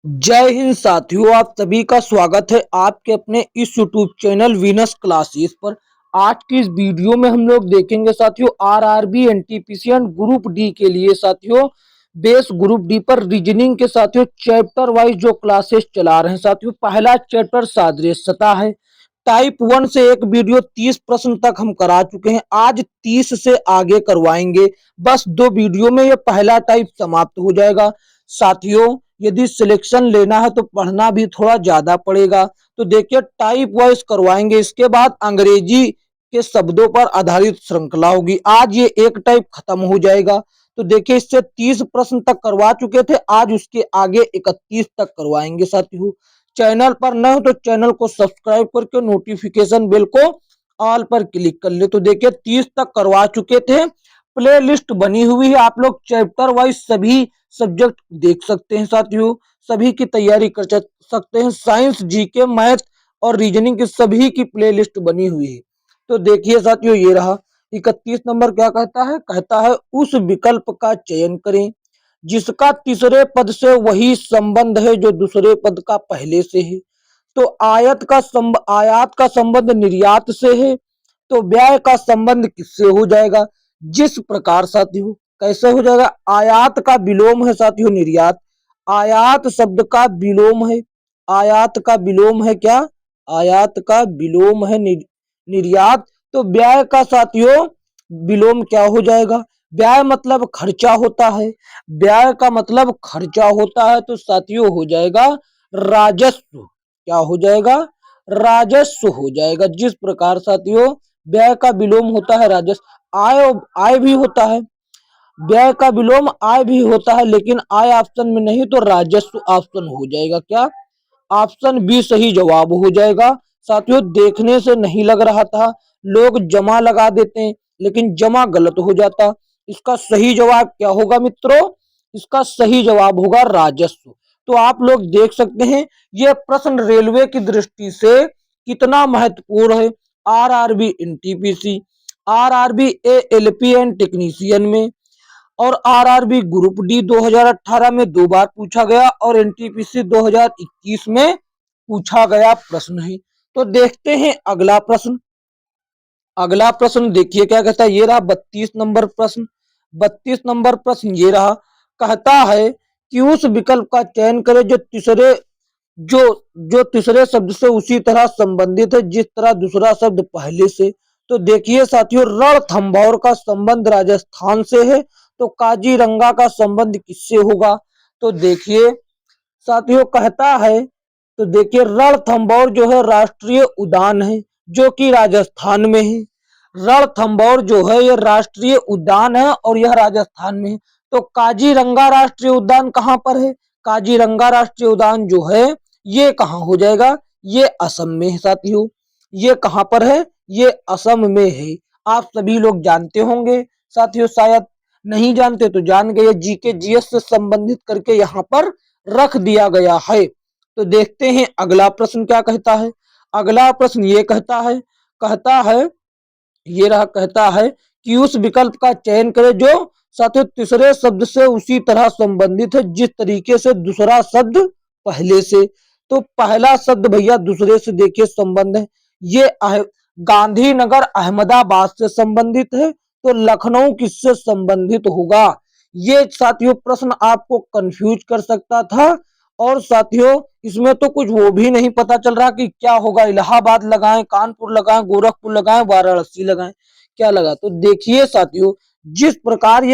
जय हिंद साथियों, आप सभी का स्वागत है आपके अपने इस यूट्यूब चैनल विनस क्लासेस पर। आज की इस वीडियो में हम लोग देखेंगे साथियों RRB NTPC and group D के लिए साथियों बेस ग्रुप डी पर रीजनिंग के साथियों चैप्टर वाइज जो क्लासेस चला रहे हैं साथियों। पहला चैप्टर सादृश्य सतह है। टाइप 1 से एक वीडियो 30 प्रश्न तक हम करा चुके हैं, आज 30 से आगे करवाएंगे। बस 2 वीडियो में ये पहला टाइप समाप्त हो जाएगा साथियों। यदि सिलेक्शन लेना है तो पढ़ना भी थोड़ा ज्यादा पड़ेगा। तो देखिए टाइप वाइज करवाएंगे, इसके बाद अंग्रेजी के शब्दों पर आधारित श्रृंखला होगी। आज ये एक टाइप खत्म हो जाएगा। तो देखिए इससे 30 प्रश्न तक करवा चुके थे, आज उसके आगे 31 तक करवाएंगे साथियों। चैनल पर न हो तो चैनल को सब्सक्राइब करके नोटिफिकेशन बेल को ऑल पर क्लिक कर ले। तो देखिए 30 तक करवा चुके थे, प्ले लिस्ट बनी हुई है, आप लोग चैप्टर वाइज सभी सब्जेक्ट देख सकते हैं साथियों, सभी की तैयारी कर सकते हैं। साइंस, जीके, मैथ और रीजनिंग की सभी की प्लेलिस्ट बनी हुई है। तो देखिए साथियों ये रहा 31 नंबर क्या कहता है, कहता है उस विकल्प का चयन करें जिसका तीसरे पद से वही संबंध है जो दूसरे पद का पहले से है। तो आयात का संबंध निर्यात से है, तो व्यय का संबंध किससे हो जाएगा? जिस प्रकार साथियों कैसे हो जाएगा? आयात का विलोम है साथियों निर्यात। आयात शब्द का विलोम है, आयात का विलोम है क्या? आयात का विलोम है निर्यात। तो व्यय का साथियों विलोम क्या हो जाएगा? व्यय मतलब खर्चा होता है, व्यय का मतलब खर्चा होता है, तो साथियों हो जाएगा राजस्व। क्या हो जाएगा? राजस्व हो जाएगा। जिस प्रकार साथियों व्यय का विलोम होता है राजस्व, आय आय भी होता है, व्यय का विलोम आय भी होता है, लेकिन आय ऑप्शन में नहीं तो राजस्व ऑप्शन हो जाएगा। क्या? ऑप्शन बी सही जवाब हो जाएगा साथियों। देखने से नहीं लग रहा था, लोग जमा लगा देते हैं लेकिन जमा गलत हो जाता। इसका सही जवाब क्या होगा मित्रों? इसका सही जवाब होगा राजस्व। तो आप लोग देख सकते हैं यह प्रश्न रेलवे की दृष्टि से कितना महत्वपूर्ण है। RRB NTPC, RRB ALP and technician में और आरआरबी ग्रुप डी 2018 में 2 बार पूछा गया और एनटीपीसी 2021 में पूछा गया प्रश्न है। तो देखते हैं अगला प्रश्न। अगला प्रश्न देखिए क्या कहता है, ये रहा 32 नंबर प्रश्न। 32 नंबर प्रश्न ये रहा, कहता है कि उस विकल्प का चयन करें जो जो तीसरे शब्द से उसी तरह संबंधित है जिस तरह दूसरा शब्द पहले से। तो देखिए साथियों रणथंभौर का संबंध राजस्थान से है, तो काजीरंगा का संबंध किससे होगा? तो देखिए साथियों कहता है, तो देखिए रणथंभौर जो है राष्ट्रीय उद्यान है जो कि राजस्थान में है। रणथंभौर जो है ये राष्ट्रीय उद्यान है और यह राजस्थान में है। तो काजीरंगा राष्ट्रीय उद्यान कहाँ पर है? काजीरंगा राष्ट्रीय उद्यान जो है ये कहाँ हो जाएगा? ये असम में है साथियों। ये कहाँ पर है? ये असम में है। आप सभी लोग जानते होंगे साथियों, शायद नहीं जानते तो जान गए, जीके जीएस से संबंधित करके यहाँ पर रख दिया गया है। तो देखते हैं अगला प्रश्न क्या कहता है। अगला प्रश्न ये कहता है ये रहा, कहता है कि उस विकल्प का चयन करें जो साथियों तीसरे शब्द से उसी तरह संबंधित है जिस तरीके से दूसरा शब्द पहले से। तो पहला शब्द भैया दूसरे से देखिए संबंध है, ये गांधीनगर अहमदाबाद से संबंधित है, तो लखनऊ किससे संबंधित होगा? ये साथियों प्रश्न आपको कंफ्यूज कर सकता था। और साथियों इसमें तो कुछ वो भी नहीं पता चल रहा कि क्या होगा, इलाहाबाद लगाएं, कानपुर लगाएं, गोरखपुर लगाएं, वाराणसी लगाएं, क्या लगा? तो देखिए साथियों जिस प्रकार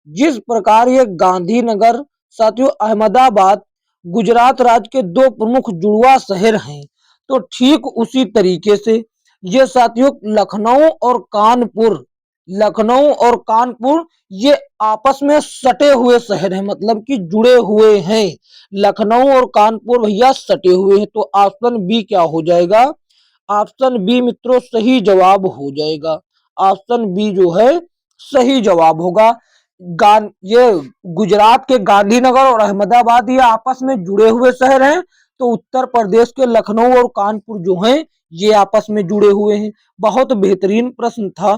जिस प्रकार ये गांधीनगर साथियों अहमदाबाद गुजरात राज्य के 2 प्रमुख जुड़वा शहर हैं, तो ठीक उसी तरीके से ये साथियों लखनऊ और कानपुर ये आपस में सटे हुए शहर हैं, मतलब कि जुड़े हुए हैं। लखनऊ और कानपुर भैया सटे हुए हैं, तो ऑप्शन बी क्या हो जाएगा? ऑप्शन बी मित्रों सही जवाब हो जाएगा। ऑप्शन बी जो है सही जवाब होगा। ये गुजरात के गांधीनगर और अहमदाबाद ये आपस में जुड़े हुए शहर हैं, तो उत्तर प्रदेश के लखनऊ और कानपुर जो हैं ये आपस में जुड़े हुए हैं। बहुत बेहतरीन प्रश्न था।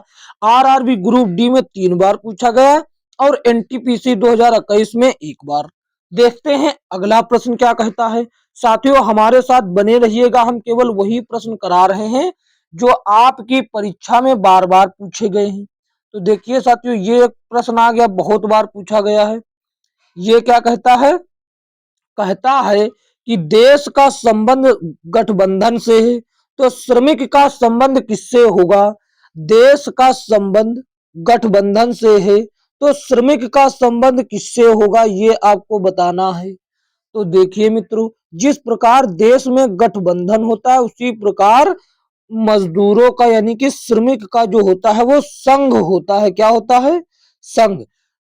आरआरबी ग्रुप डी में 3 बार पूछा गया और एनटीपीसी 2021 में 1 बार। देखते हैं अगला प्रश्न क्या कहता है। साथियों हमारे साथ बने रहिएगा, हम केवल वही प्रश्न करा रहे हैं जो आपकी परीक्षा में बार बार पूछे गए हैं। तो देखिए साथियों, ये एक प्रश्न आ गया, बहुत बार पूछा गया है। ये क्या कहता है, कहता है कि देश का संबंध गठबंधन से है, तो श्रमिक का संबंध किससे होगा। देश का संबंध गठबंधन से है, तो श्रमिक का संबंध किससे होगा, ये आपको बताना है। तो देखिए मित्रों, जिस प्रकार देश में गठबंधन होता है उसी प्रकार मजदूरों का यानी कि श्रमिक का जो होता है वो संघ होता है। क्या होता है, संघ।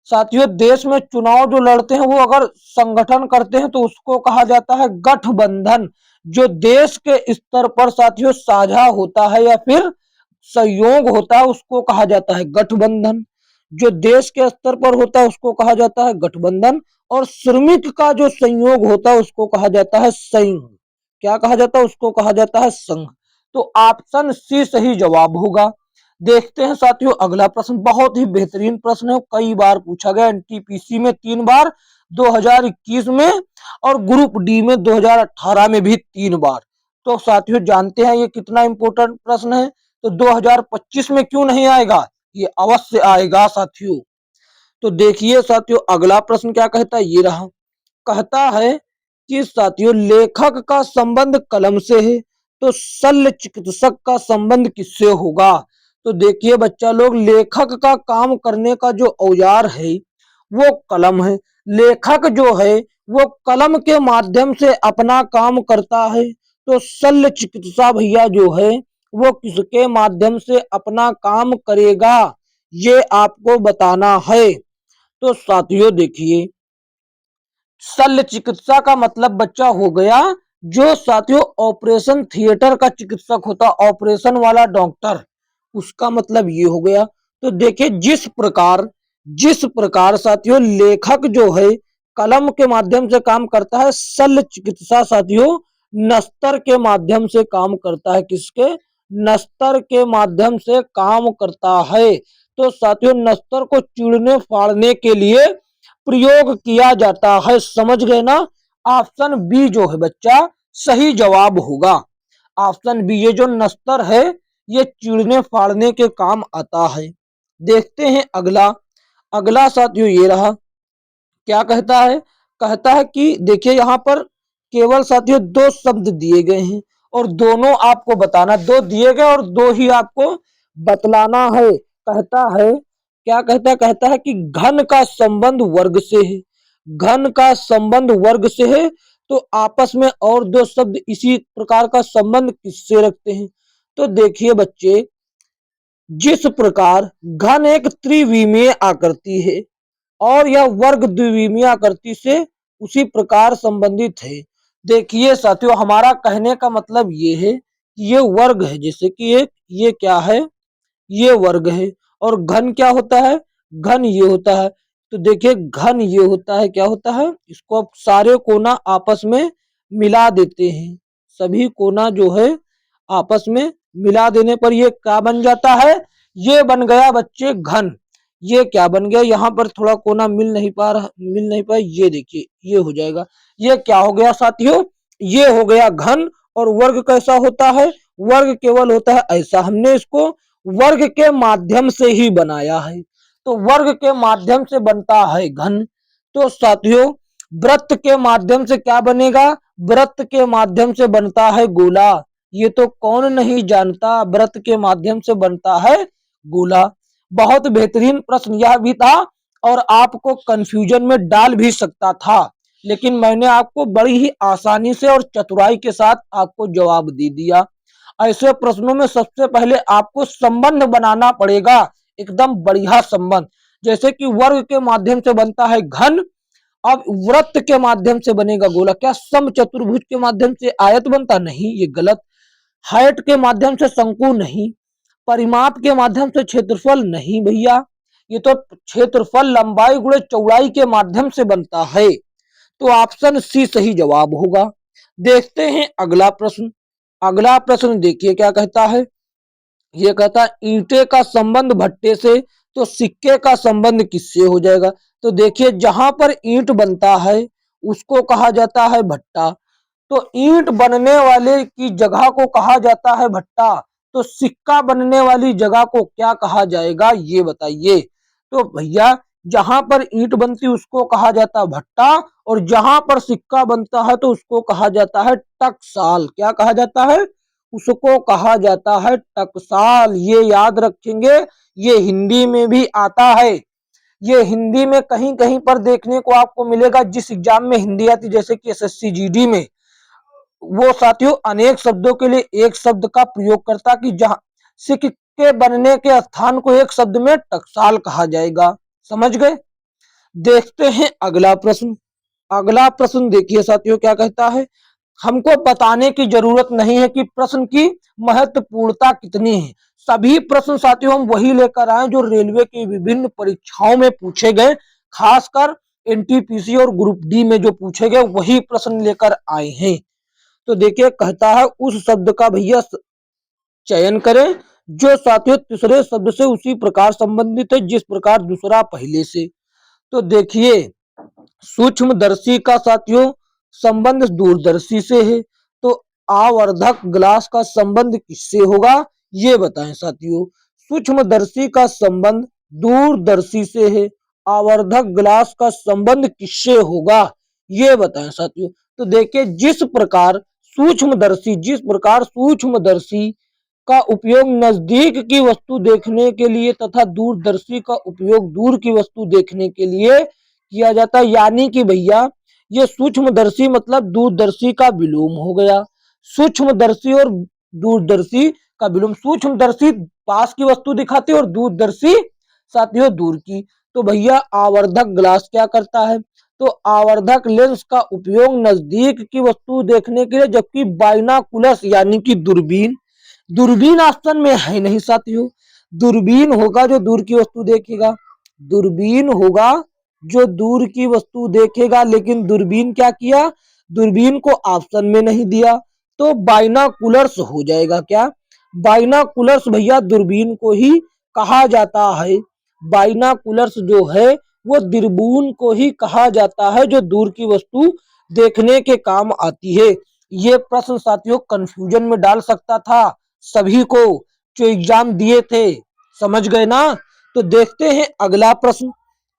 साथियों देश में चुनाव जो लड़ते हैं वो अगर संगठन करते हैं तो उसको कहा जाता है गठबंधन। जो देश के स्तर पर साथियों साझा होता है या फिर सहयोग होता है उसको कहा जाता है गठबंधन। जो देश के स्तर पर होता है उसको कहा जाता है गठबंधन, और श्रमिक का जो संयोग होता है उसको कहा जाता है संघ। क्या कहा जाता है, उसको कहा जाता है संघ। तो ऑप्शन सी सही जवाब होगा। देखते हैं साथियों अगला प्रश्न, बहुत ही बेहतरीन प्रश्न है, कई बार पूछा गया एनटीपीसी में 3 बार, 2021 में, और ग्रुप डी में 2018 में भी 3 बार। तो साथियों जानते हैं ये कितना इंपॉर्टेंट प्रश्न है। तो 2025 में क्यों नहीं आएगा, ये अवश्य आएगा साथियों। तो देखिए साथियों अगला प्रश्न क्या कहता है, ये रहा। कहता है कि साथियों लेखक का संबंध कलम से है, तो शल्य चिकित्सक का संबंध किससे होगा। तो देखिए बच्चा लोग, लेखक का काम करने का जो औजार है वो कलम है। लेखक जो है वो कलम के माध्यम से अपना काम करता है, तो शल्य चिकित्सा भैया जो है वो किसके माध्यम से अपना काम करेगा, ये आपको बताना है। तो साथियों देखिए, शल्य चिकित्सा का मतलब बच्चा हो गया जो साथियों ऑपरेशन थिएटर का चिकित्सक होता, ऑपरेशन वाला डॉक्टर, उसका मतलब ये हो गया। तो देखिए जिस प्रकार साथियों लेखक जो है कलम के माध्यम से काम करता है, शल्य चिकित्सा साथियों नस्तर के माध्यम से काम करता है। किसके, नस्तर के माध्यम से काम करता है। तो साथियों नस्तर को चीरने फाड़ने के लिए प्रयोग किया जाता है, समझ गए ना। ऑप्शन बी जो है बच्चा सही जवाब होगा। ऑप्शन बी, ये जो नस्तर है ये चीरने फाड़ने के काम आता है। देखते हैं अगला। अगला साथियों ये रहा, क्या कहता है, कहता है कि देखिए यहाँ पर केवल साथियों 2 शब्द दिए गए हैं और दोनों आपको बताना, 2 दिए गए और 2 ही आपको बतलाना है। कहता है, क्या कहता है, कहता है कि घन का संबंध वर्ग से है। घन का संबंध वर्ग से है, तो आपस में और 2 शब्द इसी प्रकार का संबंध किससे रखते हैं। तो देखिए बच्चे, जिस प्रकार घन एक त्रिविमीय आकृति है और यह वर्ग द्विविमीय आकृति से उसी प्रकार संबंधित है। देखिए साथियों हमारा कहने का मतलब ये है कि ये वर्ग है, जैसे कि ये क्या है, ये वर्ग है। और घन क्या होता है, घन ये होता है। तो देखिए घन ये होता है, क्या होता है, इसको आप सारे कोना आपस में मिला देते हैं। सभी कोना जो है आपस में मिला देने पर ये क्या बन जाता है, ये बन गया बच्चे घन। ये क्या बन गया, यहाँ पर थोड़ा कोना मिल नहीं पाया, ये देखिए ये हो जाएगा। ये क्या हो गया साथियों, ये हो गया घन। और वर्ग कैसा होता है, वर्ग केवल होता है ऐसा। हमने इसको वर्ग के माध्यम से ही बनाया है, तो वर्ग के माध्यम से बनता है घन। तो साथियों वृत्त के माध्यम से क्या बनेगा, वृत्त के माध्यम से बनता है गोला। ये तो कौन नहीं जानता, वृत्त के माध्यम से बनता है गोला। बहुत बेहतरीन प्रश्न यह भी था और आपको कंफ्यूजन में डाल भी सकता था, लेकिन मैंने आपको बड़ी ही आसानी से और चतुराई के साथ आपको जवाब दे दिया। ऐसे प्रश्नों में सबसे पहले आपको संबंध बनाना पड़ेगा, एकदम बढ़िया संबंध। जैसे कि वर्ग के माध्यम से बनता है घन, अब वृत्त के माध्यम से बनेगा गोला। क्या समचतुर्भुज के माध्यम से आयत बनता, नहीं, ये गलत। हाइट के माध्यम से शंकु, नहीं। परिमाप के माध्यम से क्षेत्रफल, नहीं भैया, ये तो क्षेत्रफल लंबाई गुणे चौड़ाई के माध्यम से बनता है। तो ऑप्शन सी सही जवाब होगा। देखते हैं अगला प्रश्न। अगला प्रश्न देखिए क्या कहता है, ये कहता है ईंटे का संबंध भट्टे से, तो सिक्के का संबंध किससे हो जाएगा। तो देखिए जहां पर ईंट बनता है उसको कहा जाता है भट्टा। तो ईंट बनने वाले की जगह को कहा जाता है भट्टा। तो सिक्का बनने वाली जगह को क्या कहा जाएगा, ये बताइए। तो भैया जहां पर ईंट बनती उसको कहा जाता है भट्टा, और जहां पर सिक्का बनता है तो उसको कहा जाता है टकसाल। क्या कहा जाता है, उसको कहा जाता है टकसाल। ये याद रखेंगे, ये हिंदी में भी आता है। ये हिंदी में कहीं कहीं पर देखने को आपको मिलेगा, जिस एग्जाम में हिंदी आती जैसे कि एसएससी जीडी में, वो साथियों अनेक शब्दों के लिए एक शब्द का प्रयोग करता कि जहां सिक्के बनने के स्थान को एक शब्द में टकसाल कहा जाएगा। समझ गए। देखते हैं अगला प्रश्न। अगला प्रश्न देखिए साथियों क्या कहता है। हमको बताने की जरूरत नहीं है कि प्रश्न की महत्वपूर्णता कितनी है। सभी प्रश्न साथियों हम वही लेकर आए जो रेलवे की विभिन्न परीक्षाओं में पूछे गए, खासकर एनटीपीसी और ग्रुप डी में जो पूछे गए वही प्रश्न लेकर आए हैं। तो देखिए कहता है उस शब्द का भैया चयन करें जो साथियों तीसरे शब्द से उसी प्रकार संबंधित है जिस प्रकार दूसरा पहले से। तो देखिए सूक्ष्मदर्शी का साथियों संबंध दूरदर्शी से है। तो आवर्धक ग्लास का संबंध किससे होगा, ये बताएं साथियों। सूक्ष्मदर्शी का संबंध दूरदर्शी से है। आवर्धक ग्लास का संबंध किससे होगा, ये बताएं साथियों। तो देखिए जिस प्रकार सूक्ष्मदर्शी का उपयोग नजदीक की वस्तु देखने के लिए तथा दूरदर्शी का उपयोग दूर की वस्तु देखने के लिए किया जाता है। यानी कि भैया ये सूक्ष्मदर्शी मतलब दूरदर्शी का विलोम हो गया। सूक्ष्मदर्शी और दूरदर्शी का विलोम, सूक्ष्मदर्शी पास की वस्तु दिखाती है और दूरदर्शी साथियों दूर की। तो भैया आवर्धक ग्लास क्या करता है, तो आवर्धक लेंस का उपयोग नजदीक की वस्तु देखने के लिए, जबकि बाइनाकुलस यानी कि दूरबीन, दूरबीन आसन में है नहीं साथियों। दूरबीन होगा जो दूर की वस्तु देखेगा, दूरबीन होगा जो दूर की वस्तु देखेगा, लेकिन दूरबीन क्या किया, दूरबीन को ऑप्शन में नहीं दिया। तो बाइनाकुलर्स हो जाएगा। क्या, बाइनाकुलर्स भैया दूरबीन को ही कहा जाता है। बाइनाकुलर्स जो है वो दूरबीन को ही कहा जाता है जो दूर की वस्तु देखने के काम आती है। ये प्रश्न साथियों कंफ्यूजन में डाल सकता था सभी को जो एग्जाम दिए थे। समझ गए ना। तो देखते हैं अगला प्रश्न।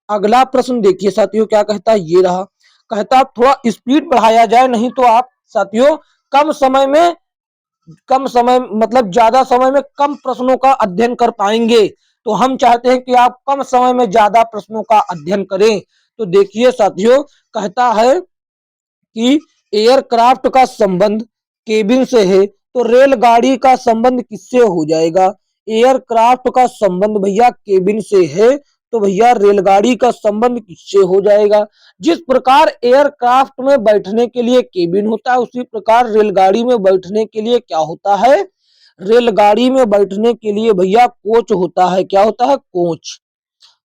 अगला प्रश्न देखिए साथियों क्या कहता है, ये रहा। कहता थोड़ा स्पीड बढ़ाया जाए, नहीं तो आप साथियों कम समय मतलब ज्यादा समय में कम प्रश्नों का अध्ययन कर पाएंगे। तो हम चाहते हैं कि आप कम समय में ज्यादा प्रश्नों का अध्ययन करें। तो देखिए साथियों कहता है कि एयरक्राफ्ट का संबंध केबिन से है, तो रेलगाड़ी का संबंध किससे हो जाएगा। एयरक्राफ्ट का संबंध भैया केबिन से है, तो भैया रेलगाड़ी का संबंध किससे हो जाएगा। जिस प्रकार एयरक्राफ्ट में बैठने के लिए केबिन होता है, उसी प्रकार रेलगाड़ी में बैठने के लिए क्या होता है, रेलगाड़ी में बैठने के लिए भैया कोच होता है। क्या होता है, कोच।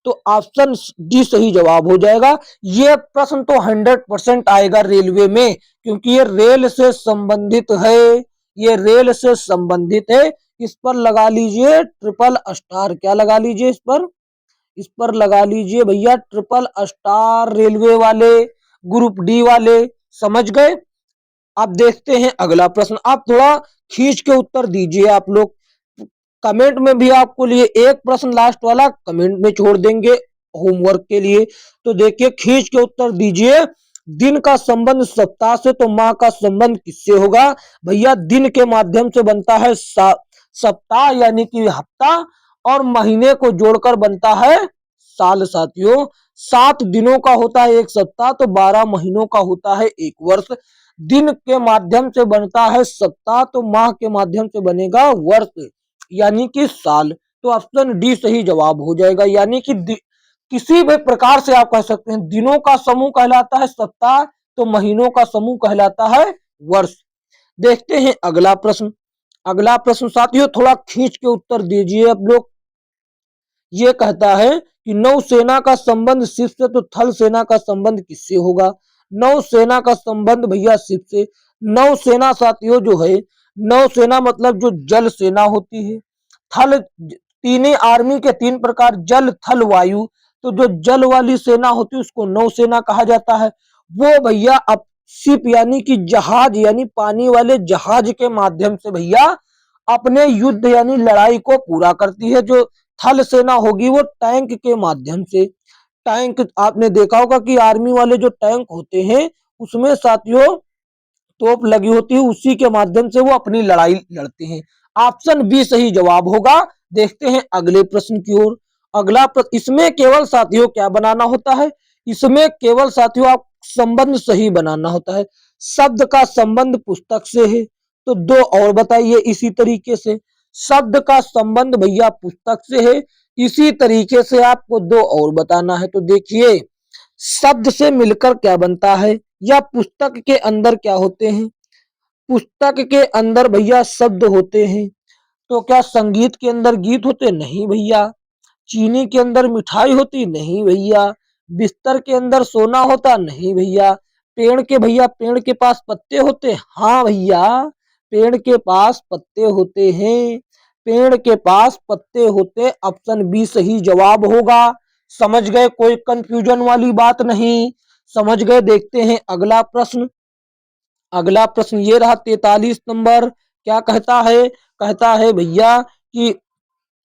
तो ऑप्शन डी सही जवाब हो जाएगा। ये प्रश्न तो 100% आएगा रेलवे में, क्योंकि ये रेल से संबंधित है। ये रेल से संबंधित है। इस पर लगा लीजिए ट्रिपल स्टार। क्या लगा लीजिए इस पर लगा लीजिए भैया ट्रिपल स्टार, रेलवे वाले, ग्रुप डी वाले। समझ गए। अब देखते हैं अगला प्रश्न। आप थोड़ा खींच के उत्तर दीजिए आप लोग। कमेंट में भी आपको लिए एक प्रश्न लास्ट वाला कमेंट में छोड़ देंगे होमवर्क के लिए। तो देखिए खींच के उत्तर दीजिए। दिन का संबंध सप्ताह से, तो माह का संबंध किससे होगा। भैया दिन के माध्यम से बनता है सप्ताह यानी कि हफ्ता, और महीने को जोड़कर बनता है साल। साथियों 7 दिनों का होता है एक सप्ताह, तो 12 महीनों का होता है एक वर्ष। दिन के माध्यम से बनता है सप्ताह, तो माह के माध्यम से बनेगा वर्ष यानी कि साल। तो ऑप्शन डी सही जवाब हो जाएगा। यानी कि किसी भी प्रकार से आप कह सकते हैं, दिनों का समूह कहलाता है सप्ताह, तो महीनों का समूह कहलाता है वर्ष। देखते हैं अगला प्रश्न। अगला प्रश्न साथियों थोड़ा खींच के उत्तर दीजिए आप लोग। ये कहता है कि नौसेना का संबंध शिप से, तो थल सेना का संबंध किससे होगा। नौसेना का संबंध भैया शिप से। नौसेना साथियों जो है, नौसेना मतलब जो जल सेना होती है। थल, तीन आर्मी के 3 प्रकार, जल थल वायु। तो जो जल वाली सेना होती है उसको नौसेना कहा जाता है। वो भैया अब शिप यानी कि जहाज यानी पानी वाले जहाज के माध्यम से भैया अपने युद्ध यानी लड़ाई को पूरा करती है। जो थल सेना होगी वो टैंक के माध्यम से। टैंक आपने देखा होगा कि आर्मी वाले जो टैंक होते हैं उसमें साथियों तोप लगी होती है, उसी के माध्यम से वो अपनी लड़ाई लड़ते हैं। ऑप्शन बी सही जवाब होगा। देखते हैं अगले प्रश्न की ओर। अगला प्रश्न, इसमें केवल साथियों क्या बनाना होता है? इसमें केवल साथियों आप संबंध सही बनाना होता है। शब्द का संबंध पुस्तक से है, तो दो और बताइए इसी तरीके से। शब्द का संबंध भैया पुस्तक से है, इसी तरीके से आपको दो और बताना है। तो देखिए, शब्द से मिलकर क्या बनता है, या पुस्तक के अंदर क्या होते हैं? पुस्तक के अंदर भैया शब्द होते हैं। तो क्या संगीत के अंदर गीत होते? नहीं भैया। चीनी के अंदर मिठाई होती? नहीं भैया। बिस्तर के अंदर सोना होता? नहीं भैया। पेड़ के भैया पेड़ के पास पत्ते होते? हाँ भैया, पेड़ के पास पत्ते होते हैं। पेड़ के पास पत्ते होते। ऑप्शन बी सही जवाब होगा। समझ गए? कोई कंफ्यूजन वाली बात नहीं। समझ गए? देखते हैं अगला प्रश्न। अगला प्रश्न ये रहा 43 नंबर। क्या कहता है? कहता है भैया कि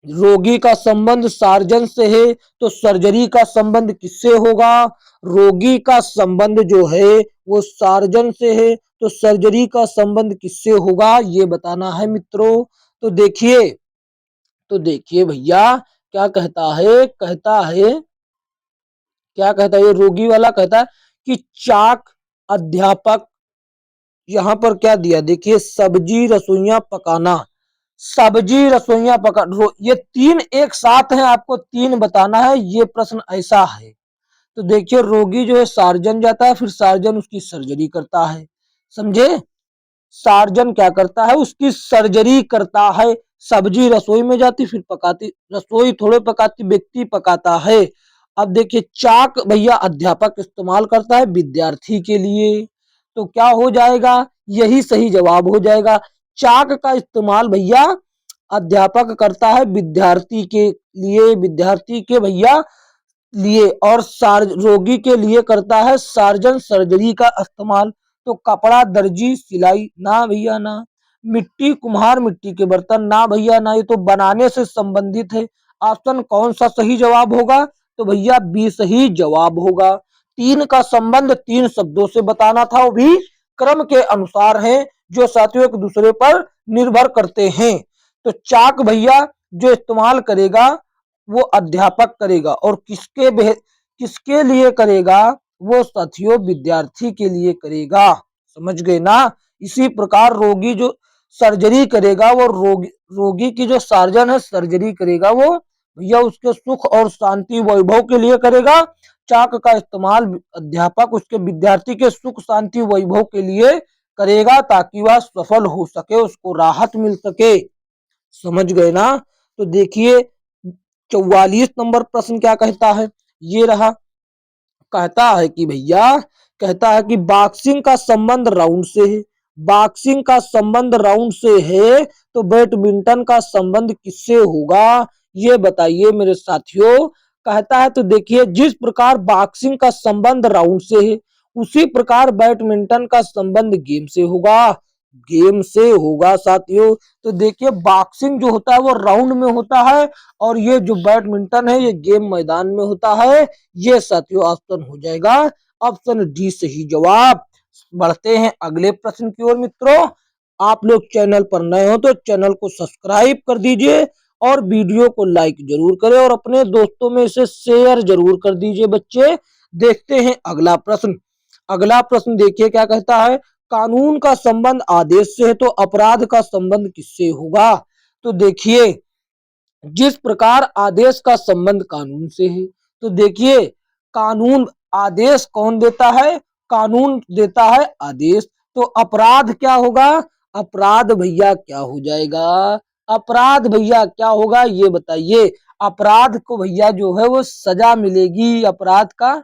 रोगी का संबंध सार्जन से है, तो सर्जरी का संबंध किससे होगा? रोगी का संबंध जो है वो सार्जन से है, तो सर्जरी का संबंध किससे होगा ये बताना है मित्रों। तो देखिए, भैया क्या कहता है? कहता है, क्या कहता है ये रोगी वाला? कहता है कि चाक अध्यापक, यहाँ पर क्या दिया देखिए, सब्जी रसोइयां पकाना। सब्जी रसोइयां पका, ये तीन एक साथ हैं, आपको तीन बताना है। ये प्रश्न ऐसा है। तो देखिए, रोगी जो है सार्जन जाता है, फिर सार्जन उसकी सर्जरी करता है। समझे? सार्जन क्या करता है? उसकी सर्जरी करता है। सब्जी रसोई में जाती, फिर पकाती, रसोई थोड़े पकाती, व्यक्ति पकाता है। अब देखिए, चाक भैया अध्यापक इस्तेमाल करता है विद्यार्थी के लिए। तो क्या हो जाएगा? यही सही जवाब हो जाएगा। चाक का इस्तेमाल भैया अध्यापक करता है विद्यार्थी के लिए, विद्यार्थी के भैया लिए, और रोगी के लिए करता है सार्जन सर्जरी का इस्तेमाल। तो कपड़ा दर्जी सिलाई? ना भैया ना। मिट्टी कुम्हार मिट्टी के बर्तन? ना भैया ना, ये तो बनाने से संबंधित है। ऑप्शन कौन सा सही जवाब होगा? तो भैया बी सही जवाब होगा। तीन का संबंध तीन शब्दों से बताना था, वो भी क्रम के अनुसार है, जो साथियों एक दूसरे पर निर्भर करते हैं। तो चाक भैया जो इस्तेमाल करेगा वो अध्यापक करेगा, और किसके लिए करेगा? वो साथियों विद्यार्थी के लिए करेगा। समझ गए ना? इसी प्रकार रोगी जो सर्जरी करेगा, वो रोगी की जो सर्जन है सर्जरी करेगा, वो भैया उसके सुख और शांति वैभव के लिए करेगा। चाक का इस्तेमाल अध्यापक उसके विद्यार्थी के सुख शांति वैभव के लिए करेगा, ताकि वह सफल हो सके, उसको राहत मिल सके। समझ गए ना? तो देखिए, 44 नंबर प्रश्न क्या कहता है, ये रहा। कहता है कि भैया, कहता है कि बॉक्सिंग का संबंध राउंड से है। बॉक्सिंग का संबंध राउंड से है, तो बैडमिंटन का संबंध किससे होगा ये बताइए मेरे साथियों। कहता है, तो देखिए, जिस प्रकार बॉक्सिंग का संबंध राउंड से है, उसी प्रकार बैडमिंटन का संबंध गेम से होगा। गेम से होगा साथियों। तो देखिए, बॉक्सिंग जो होता है वो राउंड में होता है, और ये जो बैडमिंटन है ये गेम मैदान में होता है। ये साथियों ऑप्शन हो जाएगा ऑप्शन डी सही जवाब। बढ़ते हैं अगले प्रश्न की ओर मित्रों। आप लोग चैनल पर नए हो तो चैनल को सब्सक्राइब कर दीजिए, और वीडियो को लाइक जरूर करें, और अपने दोस्तों में इसे शेयर जरूर कर दीजिए बच्चे। देखते हैं अगला प्रश्न। अगला प्रश्न देखिए क्या कहता है। कानून का संबंध आदेश से है, तो अपराध का संबंध किससे होगा? तो देखिए, जिस प्रकार आदेश का संबंध कानून से है, तो देखिए, कानून आदेश कौन देता है? कानून देता है आदेश। तो अपराध क्या होगा? अपराध भैया क्या हो जाएगा? अपराध भैया क्या होगा ये बताइए। अपराध को भैया जो है वो सजा मिलेगी। अपराध का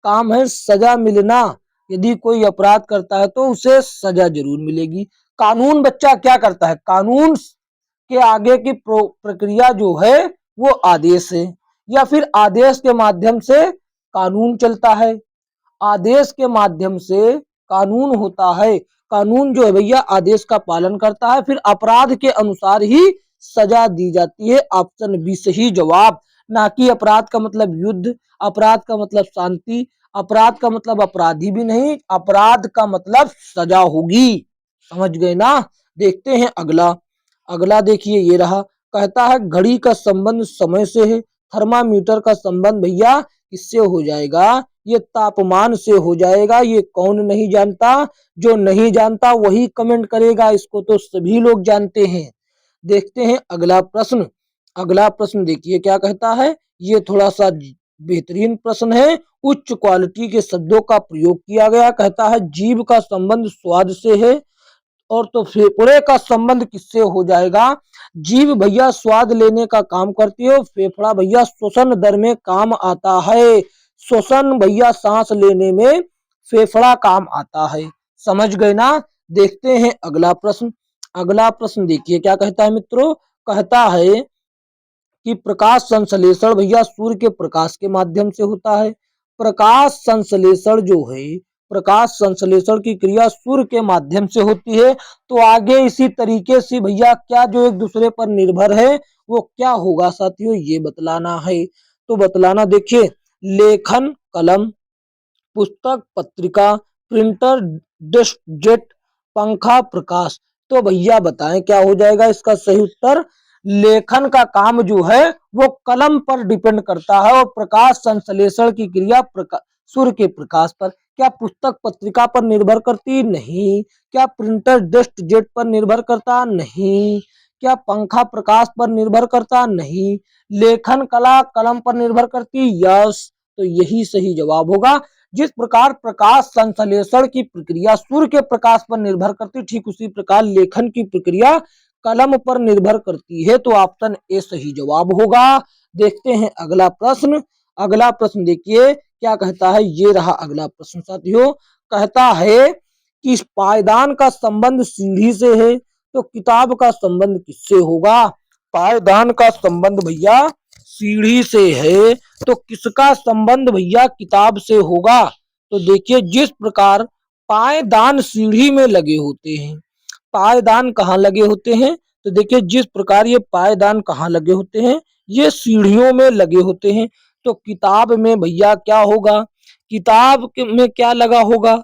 काम है सजा मिलना। यदि कोई अपराध करता है तो उसे सजा जरूर मिलेगी। कानून बच्चा क्या करता है? कानून के आगे की प्रक्रिया जो है वो आदेश है, या फिर आदेश के माध्यम से कानून चलता है। आदेश के माध्यम से कानून होता है। कानून जो है भैया आदेश का पालन करता है, फिर अपराध के अनुसार ही सजा दी जाती है। ऑप्शन बी सही जवाब। ना कि अपराध का मतलब युद्ध, अपराध का मतलब शांति, अपराध का मतलब अपराधी भी नहीं, अपराध का मतलब सजा होगी। समझ गए ना। देखते हैं अगला। अगला देखिए ये रहा। कहता है घड़ी का संबंध समय से है, थर्मामीटर का संबंध भैया किससे हो जाएगा? ये तापमान से हो जाएगा। ये कौन नहीं जानता? जो नहीं जानता वही कमेंट करेगा, इसको तो सभी लोग जानते हैं। देखते हैं अगला प्रश्न। अगला प्रश्न देखिए क्या कहता है। ये थोड़ा सा बेहतरीन प्रश्न है। उच्च क्वालिटी के शब्दों का प्रयोग किया गया। कहता है जीभ का संबंध स्वाद से है, और तो फेफड़े का संबंध किससे हो जाएगा? जीभ भैया स्वाद लेने का काम करती है, फेफड़ा भैया श्वसन दर में काम आता है। श्वसन भैया सांस लेने में फेफड़ा काम आता है। समझ गए ना। देखते हैं अगला प्रश्न। अगला प्रश्न देखिए क्या कहता है मित्रों। कहता है कि प्रकाश संश्लेषण भैया सूर्य के प्रकाश के माध्यम से होता है। प्रकाश संश्लेषण जो है, प्रकाश संश्लेषण की क्रिया सूर्य के माध्यम से होती है। तो आगे इसी तरीके से भैया क्या जो एक दूसरे पर निर्भर है वो क्या होगा साथियों, ये बतलाना है। तो बतलाना देखिए, लेखन कलम, पुस्तक पत्रिका, प्रिंटर डिस्क जेट, पंखा प्रकाश। तो भैया बताएं क्या हो जाएगा इसका सही उत्तर। लेखन का काम जो है वो कलम पर डिपेंड करता है, और प्रकाश संश्लेषण की क्रिया सूर्य के प्रकाश पर। क्या पुस्तक पत्रिका पर निर्भर करती? नहीं। क्या प्रिंटर डेस्क जेट पर निर्भर करता? नहीं। क्या पंखा प्रकाश पर निर्भर करता? नहीं। लेखन कला कलम पर निर्भर करती? यस। तो यही सही जवाब होगा। जिस प्रकार प्रकाश संश्लेषण की प्रक्रिया सूर्य के प्रकाश पर निर्भर करती, ठीक उसी प्रकार लेखन की प्रक्रिया कलम पर निर्भर करती है। तो ऑप्शन ए सही जवाब होगा। देखते हैं अगला प्रश्न। अगला प्रश्न देखिए क्या कहता है। ये रहा अगला प्रश्न साथियों। कहता है कि पायदान का संबंध सीढ़ी से है, तो किताब का संबंध किससे होगा? पायदान का संबंध भैया सीढ़ी से है, तो किसका संबंध भैया किताब से होगा? तो देखिए जिस प्रकार पायदान सीढ़ी में लगे होते हैं, पायदान कहाँ लगे होते हैं? तो देखिए जिस प्रकार ये पायदान कहाँ लगे होते हैं, ये सीढ़ियों में लगे होते हैं। तो किताब में भैया क्या होगा? में क्या लगा होगा?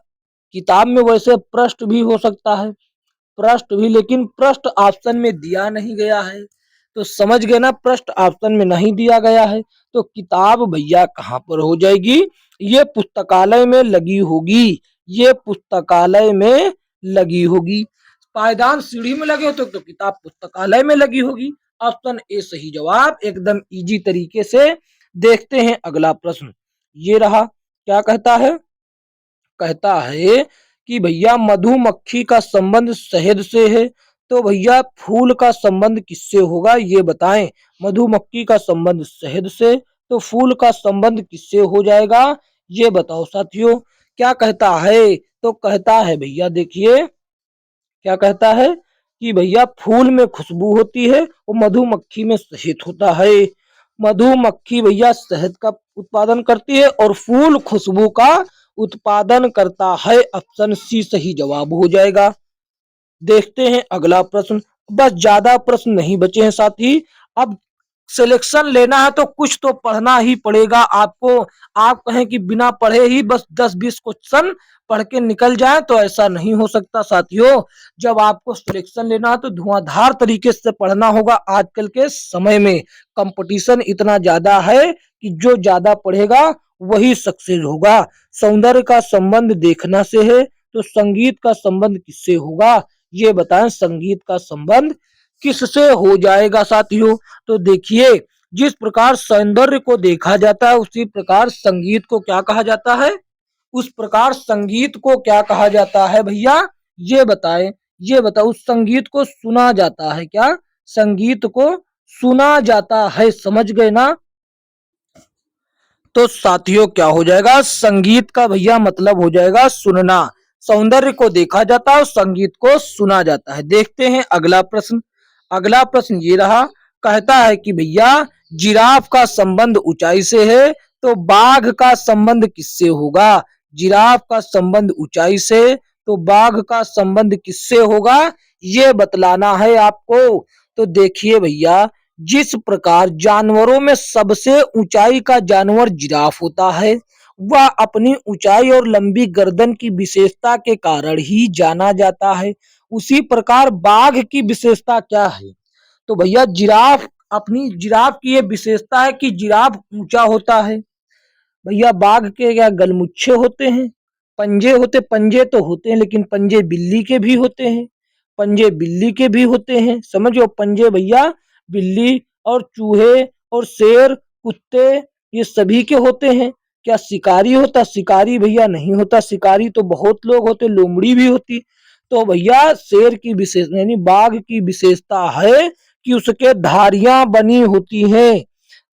किताब में वैसे पृष्ठ भी हो सकता है, पृष्ठ भी, लेकिन पृष्ठ ऑप्शन में दिया नहीं गया है। तो समझ गए ना, पृष्ठ ऑप्शन में नहीं दिया गया है। तो किताब भैया कहाँ पर हो जाएगी? ये पुस्तकालय में लगी होगी। ये पुस्तकालय में लगी होगी। पायदान सीढ़ी में लगे हो तो किताब पुस्तकालय में लगी होगी। ऑप्शन ए सही जवाब, एकदम इजी तरीके से। देखते हैं अगला प्रश्न। ये रहा। क्या कहता है? कहता है कि भैया मधुमक्खी का संबंध शहद से है, तो भैया फूल का संबंध किससे होगा ये बताएं। मधुमक्खी का संबंध शहद से, तो फूल का संबंध किससे हो जाएगा ये बताओ साथियों। क्या कहता है? तो कहता है भैया देखिए क्या कहता है कि भैया फूल में खुशबू होती है और मधुमक्खी में शहद होता है। मधुमक्खी भैया शहद का उत्पादन करती है और फूल खुशबू का उत्पादन करता है। ऑप्शन सी सही जवाब हो जाएगा। देखते हैं अगला प्रश्न। बस ज्यादा प्रश्न नहीं बचे हैं साथी। अब सिलेक्शन लेना है तो कुछ तो पढ़ना ही पड़ेगा आपको। आप कहें कि बिना पढ़े ही बस 10-20 क्वेश्चन पढ़ के निकल जाए, तो ऐसा नहीं हो सकता साथियों। जब आपको सिलेक्शन लेना है तो धुआंधार तरीके से पढ़ना होगा। आजकल के समय में कंपटीशन इतना ज्यादा है कि जो ज्यादा पढ़ेगा वही सक्सेस होगा। सौंदर्य का संबंध देखना से है, तो संगीत का संबंध किससे होगा ये बताएं। संगीत का संबंध किससे हो जाएगा साथियों? तो देखिए जिस प्रकार सौंदर्य को देखा जाता है उसी प्रकार संगीत को क्या कहा जाता है? उस प्रकार संगीत को क्या कहा जाता है भैया ये बताएं। ये बताओ, उस संगीत को सुना जाता है क्या? संगीत को सुना जाता है। समझ गए ना। तो साथियों क्या हो जाएगा? संगीत का भैया मतलब हो जाएगा सुनना। सौंदर्य को देखा जाता है और संगीत को सुना जाता है। देखते हैं अगला प्रश्न। अगला प्रश्न ये रहा। कहता है कि भैया जिराफ का संबंध ऊंचाई से है, तो बाघ का संबंध किससे होगा? जिराफ का संबंध ऊंचाई से, तो बाघ का संबंध किससे होगा ये बतलाना है आपको। तो देखिए भैया, जिस प्रकार जानवरों में सबसे ऊंचाई का जानवर जिराफ होता है, वह अपनी ऊंचाई और लंबी गर्दन की विशेषता के कारण ही जाना जाता है। उसी प्रकार बाघ की विशेषता क्या है? तो भैया जिराफ की ये विशेषता है कि जिराफ ऊंचा होता है। भैया बाघ के क्या गलमुच्छे होते हैं, पंजे तो होते हैं, लेकिन पंजे बिल्ली के भी होते हैं, पंजे बिल्ली के भी होते हैं, समझो पंजे भैया बिल्ली और चूहे और शेर, कुत्ते, ये सभी के होते हैं। क्या शिकारी होता? शिकारी भैया नहीं होता, शिकारी तो बहुत लोग होते, लोमड़ी भी होती। तो भैया शेर की विशेष यानी बाघ की विशेषता है कि उसके धारियां बनी होती हैं,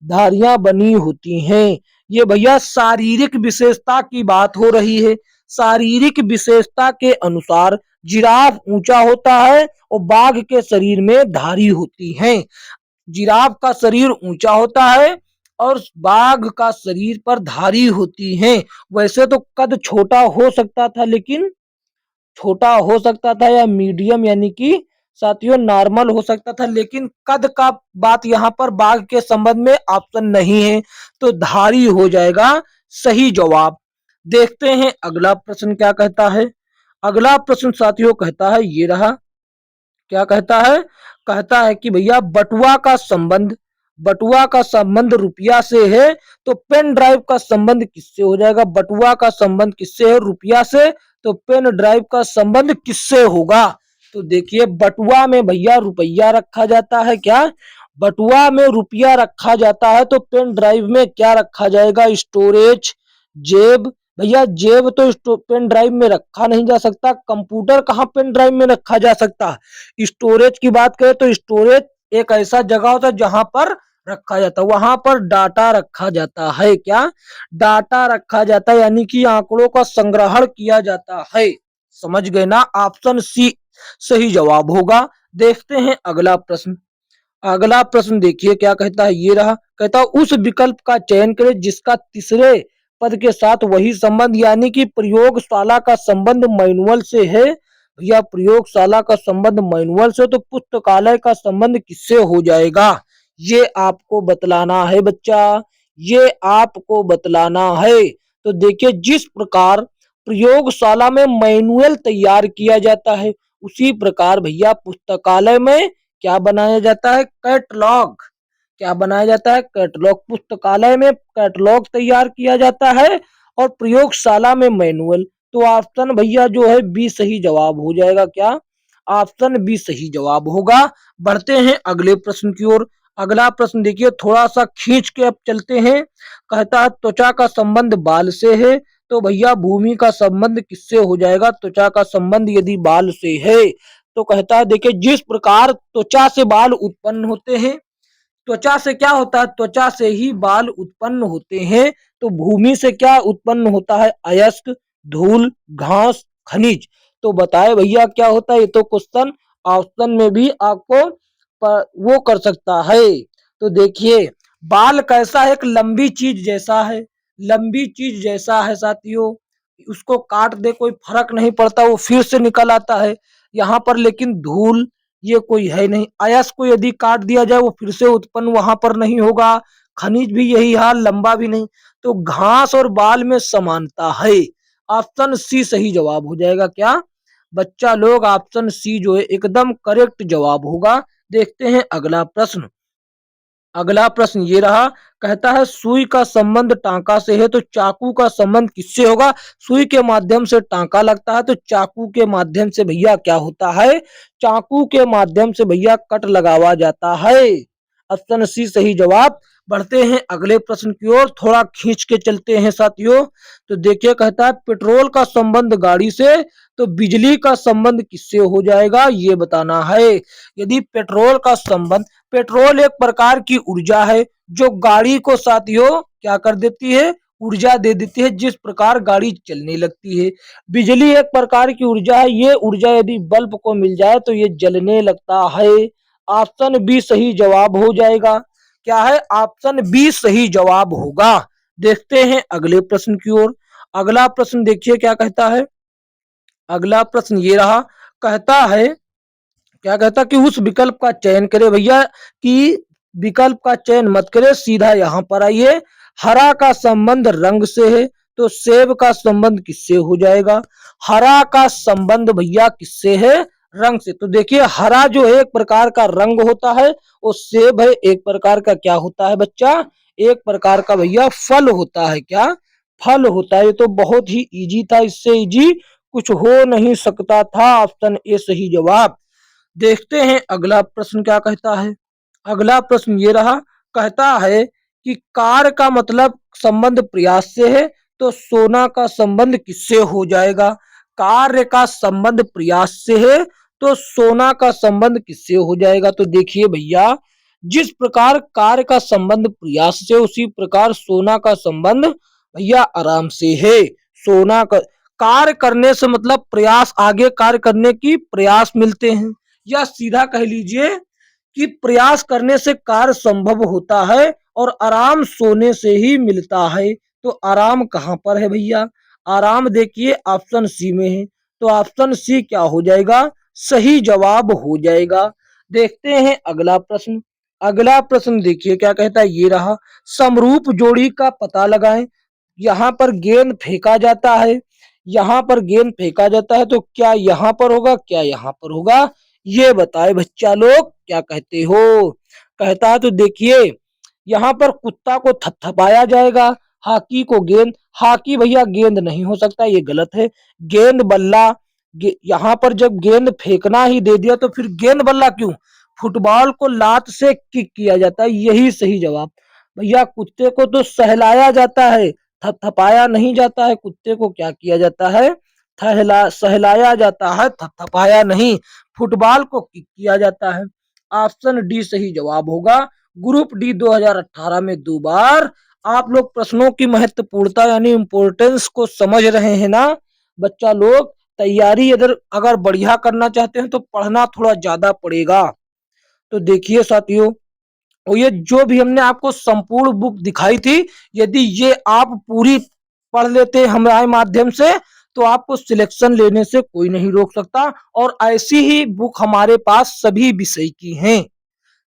धारियां बनी होती हैं। ये भैया शारीरिक विशेषता की बात हो रही है। शारीरिक विशेषता के अनुसार जिराफ ऊंचा होता है और बाघ के शरीर में धारी होती हैं। जिराफ का शरीर ऊंचा होता है और बाघ का शरीर पर धारी होती हैं। वैसे तो कद छोटा हो सकता था, लेकिन छोटा हो सकता था या मीडियम यानी कि साथियों नॉर्मल हो सकता था, लेकिन कद का बात यहाँ पर बाघ के संबंध में ऑप्शन नहीं है, तो धारी हो जाएगा सही जवाब। देखते हैं अगला प्रश्न क्या कहता है। अगला प्रश्न साथियों कहता है ये रहा, क्या कहता है? कहता है कि भैया बटुआ का संबंध रुपया से है, तो पेन ड्राइव का संबंध किससे हो जाएगा? बटुआ का संबंध किससे है? रुपया से, तो पेन ड्राइव का संबंध किससे होगा? तो देखिए बटुआ में भैया रुपया रखा जाता है, क्या बटुआ में रुपया रखा जाता है, तो पेन ड्राइव में क्या रखा जाएगा? स्टोरेज, जेब। भैया जेब तो पेन ड्राइव में रखा नहीं जा सकता, कंप्यूटर कहाँ पेन ड्राइव में रखा जा सकता है। स्टोरेज की बात करें तो स्टोरेज एक ऐसा जगह होता है जहां पर रखा जाता है, वहां पर डाटा रखा जाता है, क्या डाटा रखा जाता है, यानी कि आंकड़ों का संग्रहण किया जाता है। समझ गए ना? ऑप्शन सी सही जवाब होगा। देखते हैं अगला प्रश्न। अगला प्रश्न देखिए क्या कहता है, ये रहा, कहता है उस विकल्प का चयन करें जिसका तीसरे पद के साथ वही संबंध, यानी कि प्रयोगशाला का संबंध मैनुअल से है। भैया प्रयोगशाला का संबंध मैनुअल से, तो पुस्तकालय का संबंध किससे हो जाएगा? ये आपको बतलाना है बच्चा, ये आपको बतलाना है। तो देखिए जिस प्रकार प्रयोगशाला में मैनुअल तैयार किया जाता है, उसी प्रकार भैया पुस्तकालय में क्या बनाया जाता है? कैटलॉग। क्या बनाया जाता है? कैटलॉग। पुस्तकालय में कैटलॉग तैयार किया जाता है और प्रयोगशाला में मैनुअल। तो ऑप्शन भैया जो है बी सही जवाब हो जाएगा, क्या ऑप्शन बी सही जवाब होगा। बढ़ते हैं अगले प्रश्न की ओर। अगला प्रश्न देखिए थोड़ा सा खींच के अब चलते हैं। कहता है त्वचा का संबंध बाल से है, तो भैया भूमि का संबंध किससे हो जाएगा? त्वचा का संबंध यदि बाल से है, तो कहता है देखिए जिस प्रकार त्वचा से बाल उत्पन्न होते हैं, त्वचा से क्या होता है? त्वचा से ही बाल उत्पन्न होते हैं। तो भूमि से क्या उत्पन्न होता है? अयस्क, धूल, घास, खनिज। तो बताए भैया क्या होता है? ये तो क्वेश्चन ऑप्शन में भी आपको वो कर सकता है। तो देखिए बाल कैसा है? एक लंबी चीज जैसा है, लंबी चीज जैसा है साथियों, उसको काट दे कोई फर्क नहीं पड़ता, वो फिर से निकल आता है यहाँ पर। लेकिन धूल ये कोई है नहीं, अयस्क को यदि काट दिया जाए वो फिर से उत्पन्न वहां पर नहीं होगा, खनिज भी यही हाल, लंबा भी नहीं। तो घास और बाल में समानता है। ऑप्शन सी सही जवाब हो जाएगा, क्या बच्चा लोग? ऑप्शन सी जो है एकदम करेक्ट जवाब होगा। देखते हैं अगला प्रश्न। अगला प्रश्न ये रहा, कहता है सुई का संबंध टांका से है, तो चाकू का संबंध किससे होगा? सुई के माध्यम से टांका लगता है, तो चाकू के माध्यम से भैया क्या होता है? चाकू के माध्यम से भैया कट लगावा जाता है। ऑप्शन सी सही जवाब। बढ़ते हैं अगले प्रश्न की ओर, थोड़ा खींच के चलते हैं साथियों। तो देखिए कहता है पेट्रोल का संबंध गाड़ी से, तो बिजली का संबंध किससे हो जाएगा ये बताना है। यदि पेट्रोल का संबंध, पेट्रोल एक प्रकार की ऊर्जा है जो गाड़ी को साथियों क्या कर देती है? ऊर्जा दे देती है, जिस प्रकार गाड़ी चलने लगती है। बिजली एक प्रकार की ऊर्जा है, ये ऊर्जा यदि बल्ब को मिल जाए तो ये जलने लगता है। ऑप्शन बी सही जवाब हो जाएगा। क्या है? ऑप्शन बी सही जवाब होगा। देखते हैं अगले प्रश्न की ओर। अगला प्रश्न देखिए क्या कहता है। अगला प्रश्न ये रहा, कहता है, क्या कहता कि उस विकल्प का चयन करे भैया, कि विकल्प का चयन मत करे, सीधा यहां पर आइए। हरा का संबंध रंग से है, तो सेब का संबंध किससे हो जाएगा? हरा का संबंध भैया किससे है? रंग से। तो देखिए हरा जो है एक प्रकार का रंग होता है, और सेब है एक प्रकार का क्या होता है बच्चा? एक प्रकार का भैया फल होता है। क्या? फल होता है। ये तो बहुत ही इजी था, इससे इजी कुछ हो नहीं सकता था। ऑप्शन ए सही जवाब। देखते हैं अगला प्रश्न क्या कहता है। अगला प्रश्न ये रहा, कहता है कि कार्य का मतलब संबंध प्रयास से है, तो सोना का संबंध किससे हो जाएगा? कार्य का संबंध प्रयास से है, तो सोना का संबंध किससे हो जाएगा? तो देखिए भैया, जिस प्रकार कार्य का संबंध प्रयास से, उसी प्रकार सोना का संबंध भैया आराम से है। सोना का कार्य करने से मतलब प्रयास, आगे कार्य करने की प्रयास मिलते हैं, या सीधा कह लीजिए कि प्रयास करने से कार्य संभव होता है, और आराम सोने से ही मिलता है। तो आराम कहां पर है भैया? आराम देखिए ऑप्शन सी में है। तो ऑप्शन सी क्या हो जाएगा? सही जवाब हो जाएगा। देखते हैं अगला प्रश्न। अगला प्रश्न देखिए क्या कहता है, ये रहा, समरूप जोड़ी का पता लगाएं। यहाँ पर गेंद फेंका जाता है, यहाँ पर गेंद फेंका जाता है, तो क्या यहाँ पर होगा, क्या यहाँ पर होगा? ये बताए बच्चा लोग, क्या कहते हो? कहता है तो देखिए, यहाँ पर कुत्ता को थपथपाया जाएगा, हॉकी को गेंद, हॉकी भैया गेंद नहीं हो सकता, ये गलत है। गेंद बल्ला, यहाँ पर जब गेंद फेंकना ही दे दिया तो फिर गेंद बल्ला क्यों? फुटबॉल को लात से किक किया जाता है, यही सही जवाब। भैया कुत्ते को तो सहलाया जाता है, थपथपाया नहीं जाता है। कुत्ते को क्या किया जाता है? सहलाया जाता है, थपथपाया नहीं। फुटबॉल को किक किया जाता है। ऑप्शन डी सही जवाब होगा। ग्रुप डी 2018 में 2 बार। आप लोग प्रश्नों की महत्वपूर्णता यानी इम्पोर्टेंस को समझ रहे हैं ना बच्चा लोग? तैयारी अगर बढ़िया करना चाहते हैं तो पढ़ना थोड़ा ज्यादा पड़ेगा। तो देखिए साथियों, और ये जो भी हमने आपको संपूर्ण बुक दिखाई थी, यदि ये आप पूरी पढ़ लेते हमारे माध्यम से, तो आपको सिलेक्शन लेने से कोई नहीं रोक सकता। और ऐसी ही बुक हमारे पास सभी विषय की हैं।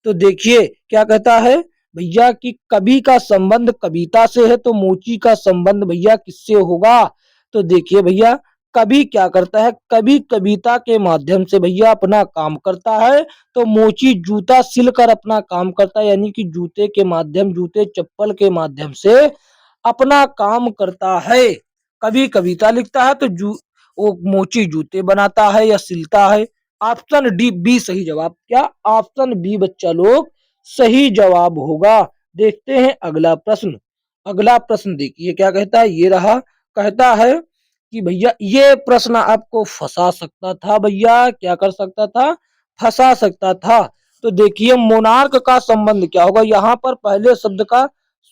तो देखिए क्या कहता है भैया, कि कवि का संबंध कविता से है, तो मोची का संबंध भैया किससे होगा? तो देखिए भैया, कवि क्या करता है? कवि कविता के माध्यम से भैया अपना काम करता है, तो मोची जूता सिलकर अपना काम करता है, यानी कि जूते के माध्यम, जूते चप्पल के माध्यम से अपना काम करता है। कवि कविता लिखता है, तो वो मोची जूते बनाता है या सिलता है। ऑप्शन डी बी सही जवाब। क्या? ऑप्शन बी बच्चा लोग सही जवाब होगा। देखते हैं अगला प्रश्न। अगला प्रश्न देखिए क्या कहता है, ये रहा, कहता है कि भैया ये प्रश्न आपको फंसा सकता था भैया, क्या कर सकता था? फंसा सकता था। तो देखिए मोनार्क का संबंध क्या होगा? यहाँ पर पहले शब्द का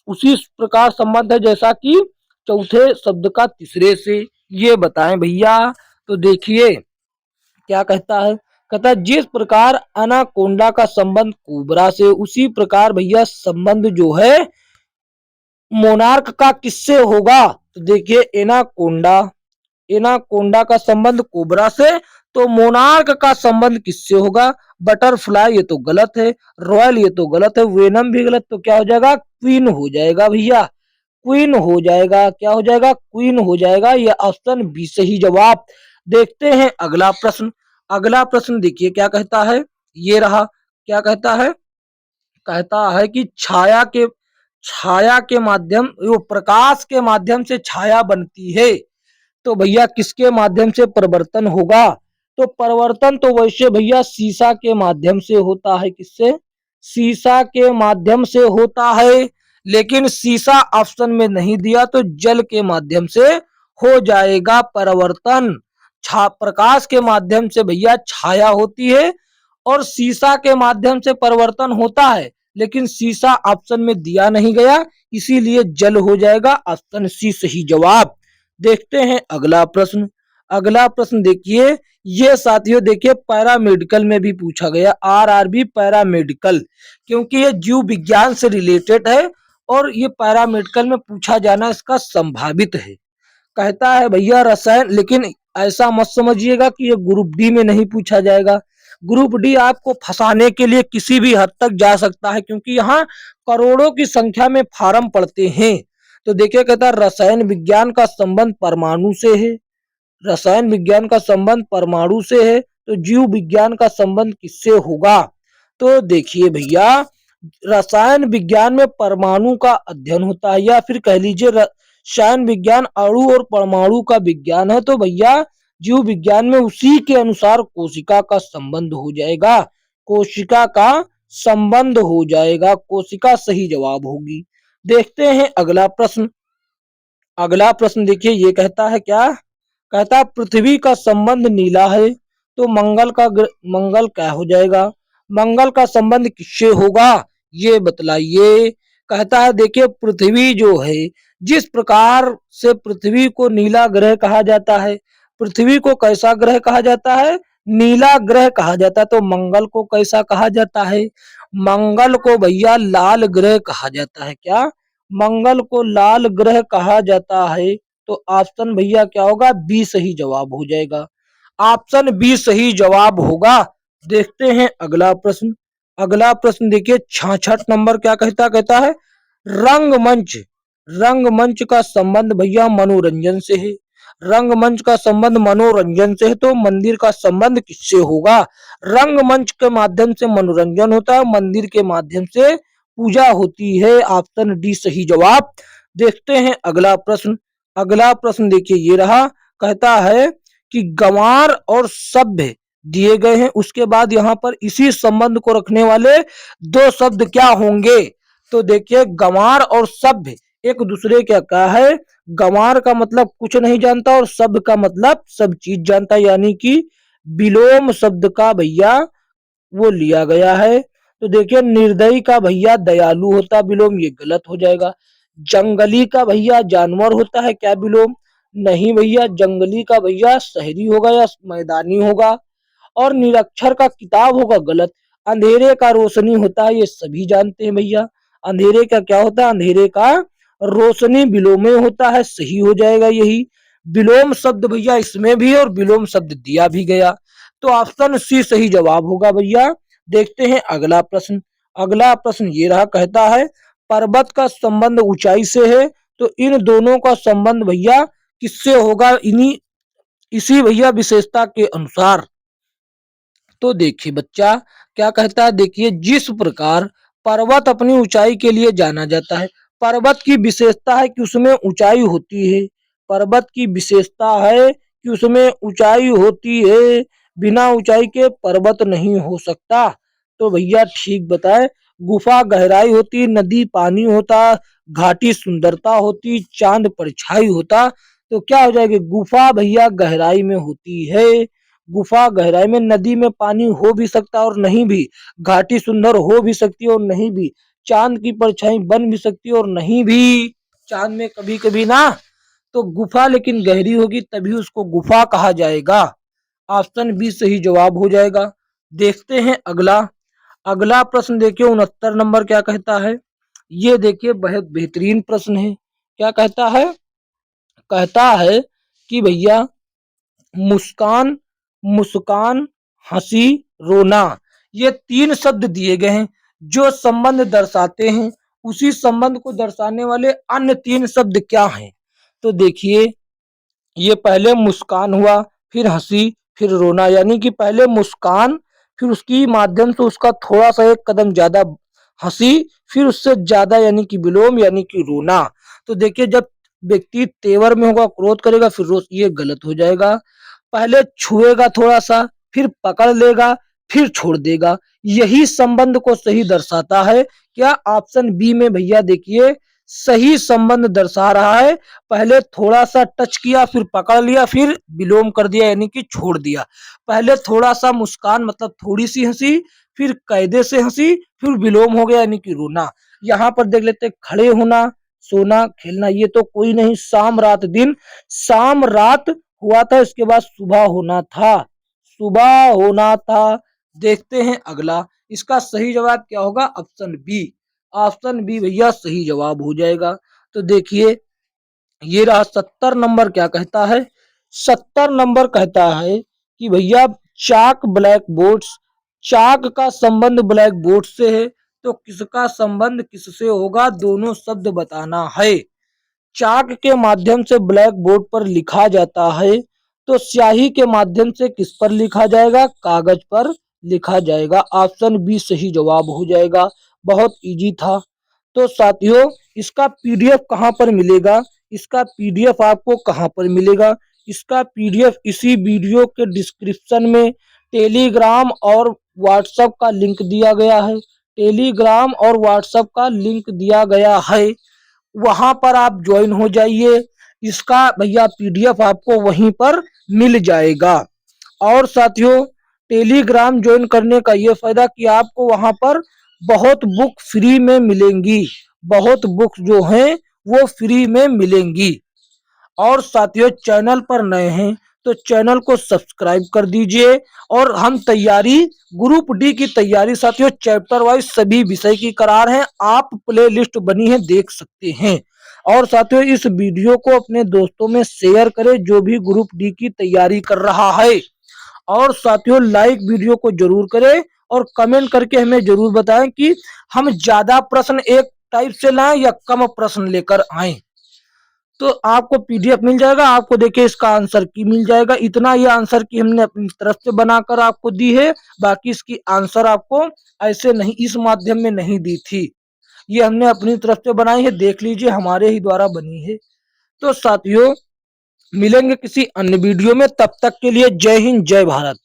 उसी प्रकार संबंध है जैसा कि चौथे शब्द का तीसरे से। ये बताएं भैया। तो देखिए क्या कहता है, कहता है जिस प्रकार अनाकोंडा का संबंध कोबरा से, उसी प्रकार भैया संबंध जो है मोनार्क का किससे होगा? तो देखिए एनाकोंडा, एनाकोंडा का संबंध कोबरा से, तो मोनार्क का संबंध किससे होगा? बटरफ्लाई, ये तो गलत है। रॉयल, ये तो गलत है। वेनम भी गलत। तो क्या हो जाएगा? क्वीन हो जाएगा भैया, क्वीन हो जाएगा। क्या हो जाएगा? क्वीन हो जाएगा। यह ऑप्शन बी सही जवाब। देखते हैं अगला प्रश्न। अगला प्रश्न देखिए क्या कहता है, ये रहा, क्या कहता है, कहता है कि छाया के माध्यम, वो प्रकाश के माध्यम से छाया बनती है, तो भैया किसके माध्यम से परिवर्तन होगा? तो परिवर्तन तो वैसे भैया शीशा के माध्यम से होता है। किससे? शीशा के माध्यम से होता है, लेकिन शीशा ऑप्शन में नहीं दिया, तो जल के माध्यम से हो जाएगा परिवर्तन। प्रकाश के माध्यम से भैया छाया होती है, और शीशा के माध्यम से परिवर्तन होता है, लेकिन शीशा ऑप्शन में दिया नहीं गया, इसीलिए जल हो जाएगा। ऑप्शन सी सही जवाब। देखते हैं अगला प्रश्न। अगला प्रश्न देखिए, ये साथियों देखिए पैरामेडिकल में भी पूछा गया, आरआरबी पैरामेडिकल, क्योंकि ये जीव विज्ञान से रिलेटेड है और ये पैरामेडिकल में पूछा जाना इसका संभावित है। कहता है भैया रसायन, लेकिन ऐसा मत समझिएगा कि ये ग्रुप डी में नहीं पूछा जाएगा। ग्रुप डी आपको फंसाने के लिए किसी भी हद तक जा सकता है, क्योंकि यहाँ करोड़ों की संख्या में फार्म पड़ते हैं। तो देखिए, कहता है रसायन विज्ञान का संबंध परमाणु से है। रसायन विज्ञान का संबंध परमाणु से है, तो जीव विज्ञान का संबंध किससे होगा? तो देखिए भैया, रसायन विज्ञान में परमाणु का अध्ययन होता है, या फिर कह लीजिए रसायन विज्ञान अणु और परमाणु का विज्ञान है, तो भैया जीव विज्ञान में उसी के अनुसार कोशिका का संबंध हो जाएगा। कोशिका का संबंध हो जाएगा, कोशिका सही जवाब होगी। देखते हैं अगला प्रश्न। अगला प्रश्न देखिए, ये कहता है क्या? कहता है पृथ्वी का संबंध नीला है, तो मंगल क्या हो जाएगा? मंगल का संबंध किससे होगा, ये बतलाइए। कहता है देखिए, पृथ्वी जो है, जिस प्रकार से पृथ्वी को नीला ग्रह कहा जाता है, पृथ्वी को कैसा ग्रह कहा जाता है? नीला ग्रह कहा जाता है। तो मंगल को कैसा कहा जाता है? मंगल को भैया लाल ग्रह कहा जाता है। क्या? मंगल को लाल ग्रह कहा जाता है। तो ऑप्शन भैया क्या होगा? बी सही जवाब हो जाएगा। ऑप्शन बी सही जवाब होगा। देखते हैं अगला प्रश्न। अगला प्रश्न देखिए, 66 नंबर क्या कहता कहता है रंगमंच। रंगमंच का संबंध भैया मनोरंजन से है। रंगमंच का संबंध मनोरंजन से है, तो मंदिर का संबंध किससे होगा? रंगमंच के माध्यम से मनोरंजन होता है, मंदिर के माध्यम से पूजा होती है। ऑप्शन डी सही जवाब। देखते हैं अगला प्रश्न। अगला प्रश्न देखिए, ये रहा। कहता है कि गंवार और सभ्य दिए गए हैं, उसके बाद यहाँ पर इसी संबंध को रखने वाले दो शब्द क्या होंगे? तो देखिए, गंवार और सभ्य एक दूसरे क्या है? गंवार का मतलब कुछ नहीं जानता और सभ्य का मतलब सब चीज जानता है, यानी कि विलोम शब्द का भैया वो लिया गया है। तो देखिए, निर्दयी का भैया दयालु होता विलोम, ये गलत हो जाएगा। जंगली का भैया जानवर होता है, क्या विलोम? नहीं भैया, जंगली का भैया शहरी होगा या मैदानी होगा। और निरक्षर का किताब होगा, गलत। अंधेरे का रोशनी होता है, ये सभी जानते हैं भैया। अंधेरे का क्या होता है? अंधेरे का रोशनी विलोमे होता है, सही हो जाएगा यही। विलोम शब्द भैया इसमें भी और विलोम शब्द दिया भी गया, तो ऑप्शन सी सही जवाब होगा भैया। देखते हैं अगला प्रश्न। अगला प्रश्न ये रहा। कहता है पर्वत का संबंध ऊंचाई से है, तो इन दोनों का संबंध भैया किससे होगा? इन्हीं इसी भैया विशेषता के अनुसार। तो देखिए बच्चा, क्या कहता है देखिए, जिस प्रकार पर्वत अपनी ऊंचाई के लिए जाना जाता है, पर्वत की विशेषता है कि उसमें ऊंचाई होती है। पर्वत की विशेषता है कि उसमें ऊंचाई होती है, बिना ऊंचाई के पर्वत नहीं हो सकता। तो भैया ठीक बताए। गुफा गहराई होती, नदी पानी होता, घाटी सुंदरता होती, चांद परछाई होता। तो क्या हो जाएगी? गुफा भैया गहराई में होती है। गुफा गहराई में, नदी में पानी हो भी सकता है और नहीं भी, घाटी सुंदर हो भी सकती है और नहीं भी, चांद की परछाई बन भी सकती है और नहीं भी, चांद में कभी कभी ना। तो गुफा लेकिन गहरी होगी, तभी उसको गुफा कहा जाएगा। ऑप्शन बी सही जवाब हो जाएगा। देखते हैं अगला। अगला प्रश्न देखिए, 69 नंबर क्या कहता है? ये देखिए, बहुत बेहतरीन प्रश्न है। क्या कहता है? कहता है कि भैया मुस्कान, मुस्कान, हंसी, रोना, ये तीन शब्द दिए गए हैं, जो संबंध दर्शाते हैं, उसी संबंध को दर्शाने वाले अन्य तीन शब्द क्या हैं? तो देखिए, ये पहले मुस्कान हुआ, फिर हंसी, फिर रोना, यानी कि पहले मुस्कान, फिर उसकी माध्यम से उसका थोड़ा सा एक कदम ज्यादा हंसी, फिर उससे ज्यादा यानी कि विलोम यानी कि रोना। तो देखिए, जब व्यक्ति तेवर में होगा, क्रोध करेगा, फिर रोज, ये गलत हो जाएगा। पहले छुएगा थोड़ा सा, फिर पकड़ लेगा, फिर छोड़ देगा, यही संबंध को सही दर्शाता है। क्या? ऑप्शन बी में भैया देखिए सही संबंध दर्शा रहा है। पहले थोड़ा सा टच किया, फिर पकड़ लिया, फिर विलोम कर दिया यानी कि छोड़ दिया। पहले थोड़ा सा मुस्कान मतलब थोड़ी सी हंसी, फिर कायदे से हंसी, फिर विलोम हो गया यानी कि रोना। यहाँ पर देख लेते, खड़े होना, सोना, खेलना, ये तो कोई नहीं, शाम रात दिन, शाम रात हुआ था, इसके बाद सुबह होना था, सुबह होना था। देखते हैं अगला। इसका सही जवाब क्या होगा? Option B. ऑप्शन बी भैया सही जवाब हो जाएगा। तो देखिए, ये रहा 70 नंबर। क्या कहता है? 70 नंबर कहता है कि भैया चाक ब्लैक बोर्ड्स, चाक का संबंध ब्लैक बोर्ड से है, तो किसका संबंध किससे होगा, दोनों शब्द बताना है। चाक के माध्यम से ब्लैक बोर्ड पर लिखा जाता है, तो स्याही के माध्यम से किस पर लिखा जाएगा, कागज पर लिखा जाएगा। ऑप्शन बी सही जवाब हो जाएगा। बहुत इजी था। तो साथियों, इसका पीडीएफ कहाँ पर मिलेगा, इसका पीडीएफ आपको कहाँ पर मिलेगा, इसका पीडीएफ इसी वीडियो के डिस्क्रिप्शन में टेलीग्राम और व्हाट्सएप का लिंक दिया गया है। टेलीग्राम और व्हाट्सएप का लिंक दिया गया है, वहां पर आप ज्वाइन हो जाइए। इसका भैया पीडीएफ आपको वहीं पर मिल जाएगा। और साथियों, टेलीग्राम ज्वाइन करने का ये फायदा कि आपको वहां पर बहुत बुक फ्री में मिलेंगी, बहुत बुक जो हैं वो फ्री में मिलेंगी। और साथियों, चैनल पर नए हैं तो चैनल को सब्सक्राइब कर दीजिए। और हम तैयारी, ग्रुप डी की तैयारी साथियों चैप्टर वाइज सभी विषय की करा रहे हैं, आप प्ले लिस्ट बनी है देख सकते हैं। और साथियों, इस वीडियो को अपने दोस्तों में शेयर करें जो भी ग्रुप डी की तैयारी कर रहा है। और साथियों, लाइक वीडियो को जरूर करें और कमेंट करके हमें जरूर बताएं कि हम ज्यादा प्रश्न एक टाइप से लाएं या कम प्रश्न लेकर आए। तो आपको पीडीएफ मिल जाएगा, आपको देखिए इसका आंसर की मिल जाएगा। इतना ये आंसर की हमने अपनी तरफ से बनाकर आपको दी है, बाकी इसकी आंसर आपको ऐसे नहीं, इस माध्यम में नहीं दी थी, ये हमने अपनी तरफ से बनाई है, देख लीजिए हमारे ही द्वारा बनी है। तो साथियों, मिलेंगे किसी अन्य वीडियो में, तब तक के लिए जय हिंद जय भारत।